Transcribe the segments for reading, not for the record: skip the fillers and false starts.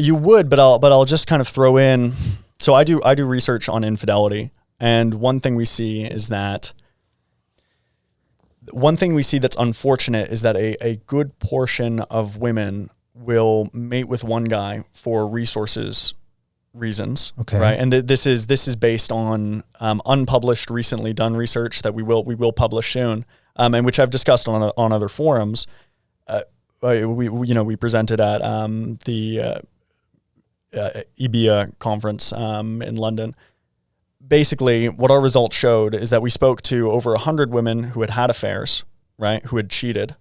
You would, but I'll just kind of throw in. So I do research on infidelity, and one thing we see that's unfortunate is that a good portion of women will mate with one guy for resources reasons, right? And this is based on unpublished, recently done research that we will publish soon, and which I've discussed on other forums. We presented at the EBIA conference in London. Basically, what our results showed is that we spoke to over 100 women who had affairs, right, who had cheated,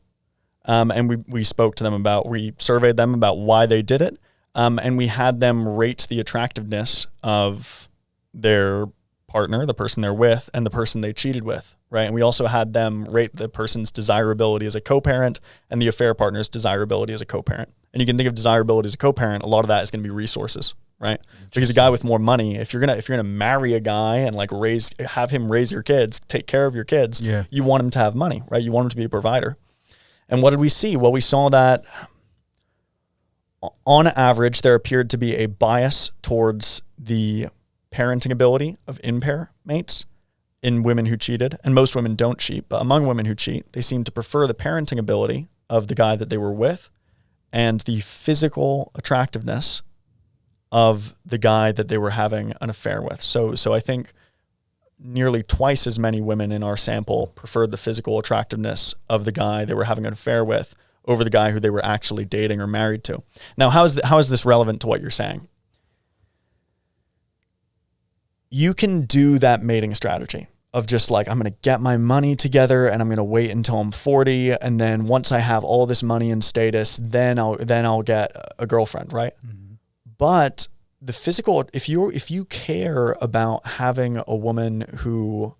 and we spoke to them we surveyed them about why they did it, and we had them rate the attractiveness of their partner, the person they're with, and the person they cheated with, right? And we also had them rate the person's desirability as a co-parent and the affair partner's desirability as a co-parent. And you can think of desirability as a co-parent, a lot of that is going to be resources, right? Because a guy with more money, if you're gonna marry a guy and like have him raise your kids, take care of your kids, you want him to have money, right? You want him to be a provider. And what did we see? Well, we saw that on average, there appeared to be a bias towards the parenting ability of in-pair mates in women who cheated. And most women don't cheat, but among women who cheat, they seem to prefer the parenting ability of the guy that they were with and the physical attractiveness of the guy that they were having an affair with. So I think nearly twice as many women in our sample preferred the physical attractiveness of the guy they were having an affair with over the guy who they were actually dating or married to. Now, how is this relevant to what you're saying? You can do that mating strategy of just like, I'm going to get my money together and I'm going to wait until I'm 40. And then once I have all this money and status, then I'll get a girlfriend, right? Mm-hmm. But the physical, if you care about having a woman who,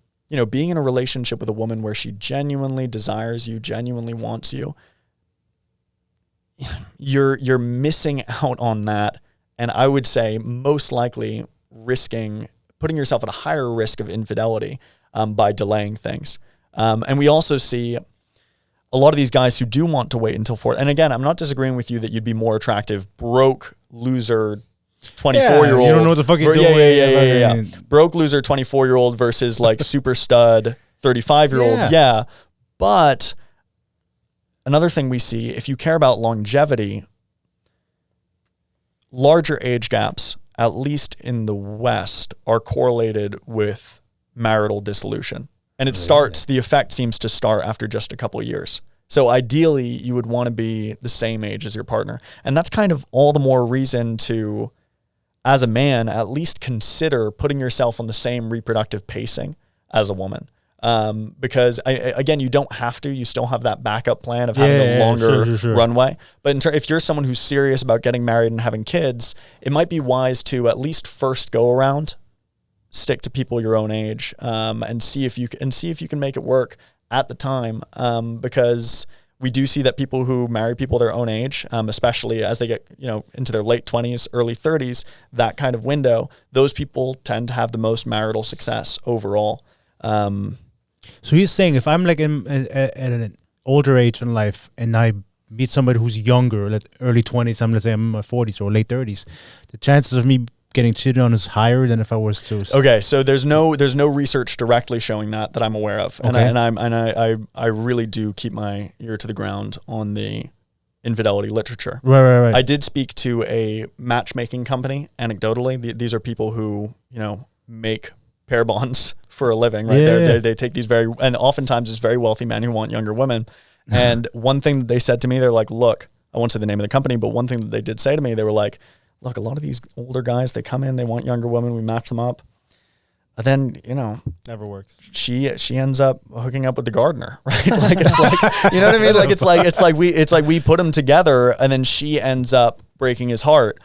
being in a relationship with a woman where she genuinely desires you, genuinely wants you, you're missing out on that. And I would say most likely putting yourself at a higher risk of infidelity by delaying things. And we also see a lot of these guys who do want to wait until 40. And again, I'm not disagreeing with you that you'd be more attractive, broke, loser, 24-year-old. You don't know what the fuck you're doing. Yeah. Broke, loser, 24-year-old versus like super stud, 35-year-old. Yeah. But another thing we see, if you care about longevity, larger age gaps, at least in the West, are correlated with marital dissolution. And the effect seems to start after just a couple of years. So ideally, you would want to be the same age as your partner. And that's kind of all the more reason to, as a man, at least consider putting yourself on the same reproductive pacing as a woman. Because again, you don't have to. You still have that backup plan of having a longer runway. But if you're someone who's serious about getting married and having kids, it might be wise to at least first go around, stick to people your own age, and see if you can make it work at the time. Because we do see that people who marry people their own age, especially as they get into their late 20s, early 30s, that kind of window, those people tend to have the most marital success overall. So he's saying if I'm like at an older age in life and I meet somebody who's younger, like early 20s, let's say I'm in my 40s or late 30s, the chances of me getting cheated on is higher than if I was to. Okay, so there's no research directly showing that I'm aware of, and I really do keep my ear to the ground on the infidelity literature. Right. I did speak to a matchmaking company anecdotally. These are people who make pair bonds for a living, right? They take these and oftentimes it's very wealthy men who want younger women. And one thing that they said to me, they're like, look, I won't say the name of the company, but one thing that they did say to me, they were like, look, a lot of these older guys, they come in, they want younger women, we match them up. And then, never works. She ends up hooking up with the gardener, right? Like it's like, you know what I mean? Like it's like we put them together and then she ends up breaking his heart.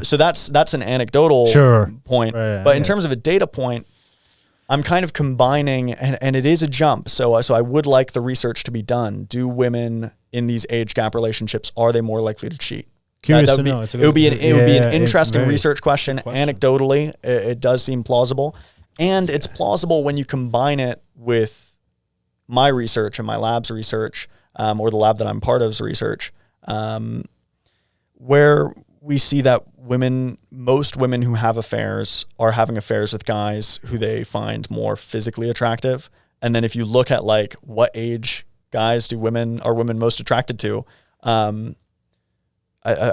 So that's an anecdotal point. Right, but in terms of a data point, I'm kind of combining, and it is a jump. So I would like the research to be done. Do women in these age gap relationships, are they more likely to cheat? Curious to know. It would be an interesting research question. Anecdotally, it does seem plausible. And it's plausible when you combine it with my research and my lab's research, or the lab that I'm part of's research, where we see that most women who have affairs are having affairs with guys who they find more physically attractive. And then if you look at like what age guys are women most attracted to, I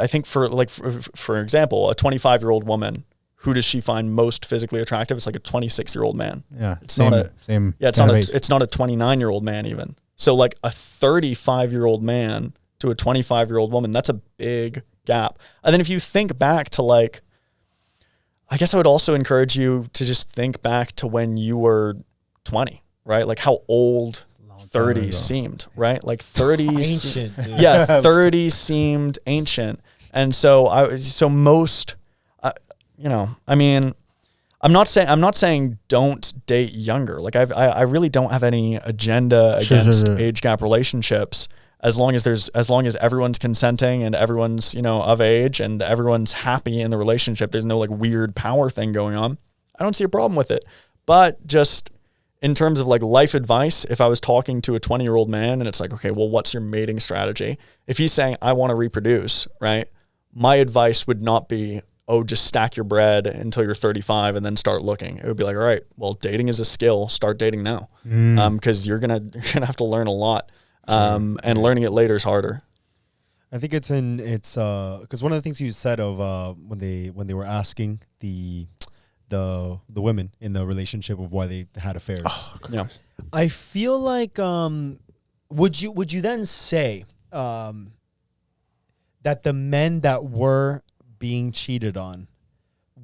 think for example, a 25-year-old woman, who does she find most physically attractive? It's like a 26-year-old man. Yeah, it's not a 29-year-old man even. So like a 35-year-old man to a 25-year-old woman, that's a big gap. And then if you think back to like, I guess I would also encourage you to just think back to when you were 20, right? Like how old 30s seemed, right? Like 30s, ancient, dude. Yeah, 30s seemed ancient. And so most, I mean, I'm not saying don't date younger. Like I really don't have any agenda against age gap relationships as long as everyone's consenting and everyone's, of age and everyone's happy in the relationship. There's no like weird power thing going on. I don't see a problem with it. But just in terms of like life advice, if I was talking to a 20-year-old man and it's like, okay, well, what's your mating strategy? If he's saying, I want to reproduce, right? My advice would not be, oh, just stack your bread until you're 35 and then start looking. It would be like, all right, well, dating is a skill. Start dating now. Because you're gonna have to learn a lot. And learning it later is harder. I think it's because one of the things you said of when they were asking the women in the relationship of why they had affairs. Yeah. I feel like would you then say that the men that were being cheated on,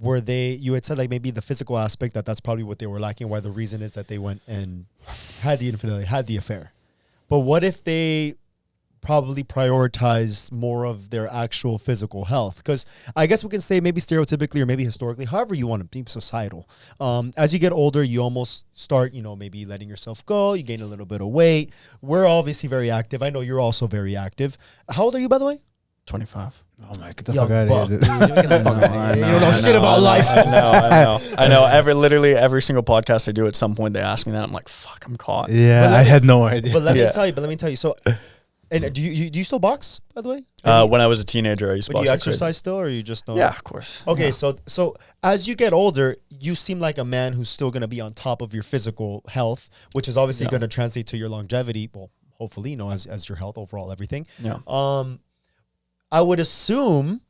you had said like maybe the physical aspect that's probably what they were lacking, why the reason is that they went and had the infidelity, had the affair. But what if they probably prioritize more of their actual physical health? Because I guess we can say maybe stereotypically or maybe historically, however you want to be societal. As you get older, you almost start, maybe letting yourself go. You gain a little bit of weight. We're obviously very active. I know you're also very active. How old are you, by the way? 25. Oh my, get the fuck out of here. Get the fuck out of here. You don't know shit about life. I know. Every single podcast I do, at some point they ask me that. I'm like, fuck, I'm caught. Yeah, I had no idea. But let me tell you. So, and do you still box, by the way? When I was a teenager, I used to box. Do you exercise still, or you just don't? Yeah, of course. Okay, yeah. So as you get older, you seem like a man who's still going to be on top of your physical health, which is obviously going to translate to your longevity. Well, hopefully, as your health overall, everything. Yeah. I would assume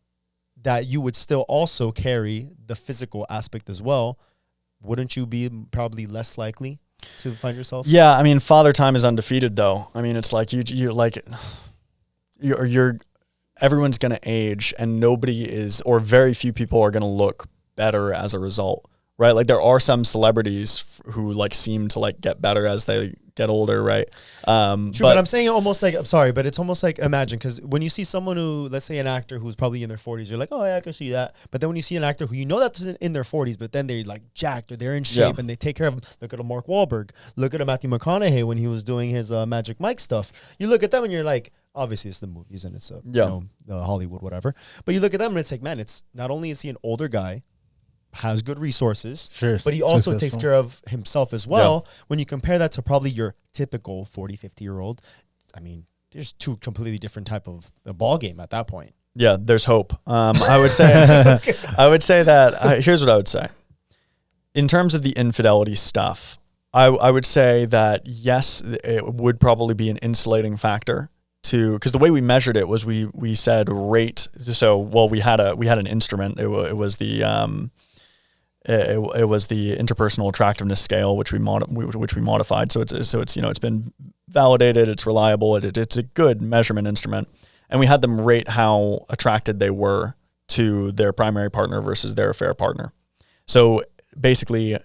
that you would still also carry the physical aspect as well. Wouldn't you be probably less likely to find yourself? Yeah, I mean, father time is undefeated, though. I mean, it's like you're everyone's gonna age, and nobody is, or very few people are gonna look better as a result, right? Like there are some celebrities who like seem to like get better as they get older, right? True, but I'm saying almost like, I'm sorry, but it's almost like, imagine, because when you see someone who, let's say an actor who's probably in their 40s, you're like, oh yeah, I can see that. But then when you see an actor who you know that's in their 40s, but then they're like jacked or they're in shape and they take care of them. Look at a Mark Wahlberg. Look at a Matthew McConaughey when he was doing his Magic Mike stuff. You look at them and you're like, obviously it's the movies and it's Hollywood, whatever. But you look at them and it's like, man, it's not only is he an older guy, has good resources, but he also takes care of himself as well. Yeah. When you compare that to probably your typical 40, 50-year-old, I mean, there's two completely different type of ball game at that point. Yeah, there's hope. I would say that here's what I would say. In terms of the infidelity stuff, I would say that yes, it would probably be an insulating factor to, because the way we measured it was we said rate. So we had an instrument. It was the it was the interpersonal attractiveness scale, which we modified. So it's been validated. It's reliable. It's a good measurement instrument. And we had them rate how attracted they were to their primary partner versus their affair partner. So basically,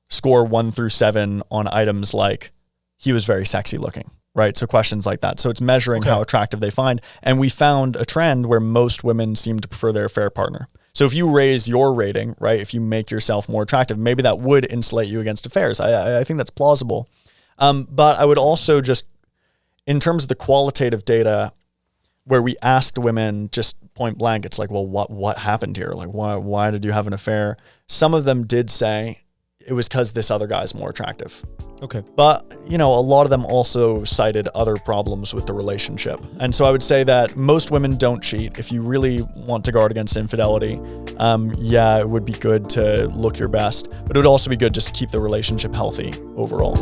score 1 through 7 on items like he was very sexy looking, right? So questions like that. So it's measuring how attractive they find. And we found a trend where most women seem to prefer their affair partner. So if you raise your rating, right, if you make yourself more attractive, maybe that would insulate you against affairs. I think that's plausible. But I would also just, in terms of the qualitative data, where we asked women just point blank, it's like, well, what happened here? Like, why did you have an affair? Some of them did say, it was because this other guy's more attractive. Okay. But, you know, a lot of them also cited other problems with the relationship. And so I would say that most women don't cheat. If you really want to guard against infidelity, yeah, it would be good to look your best, but it would also be good just to keep the relationship healthy overall.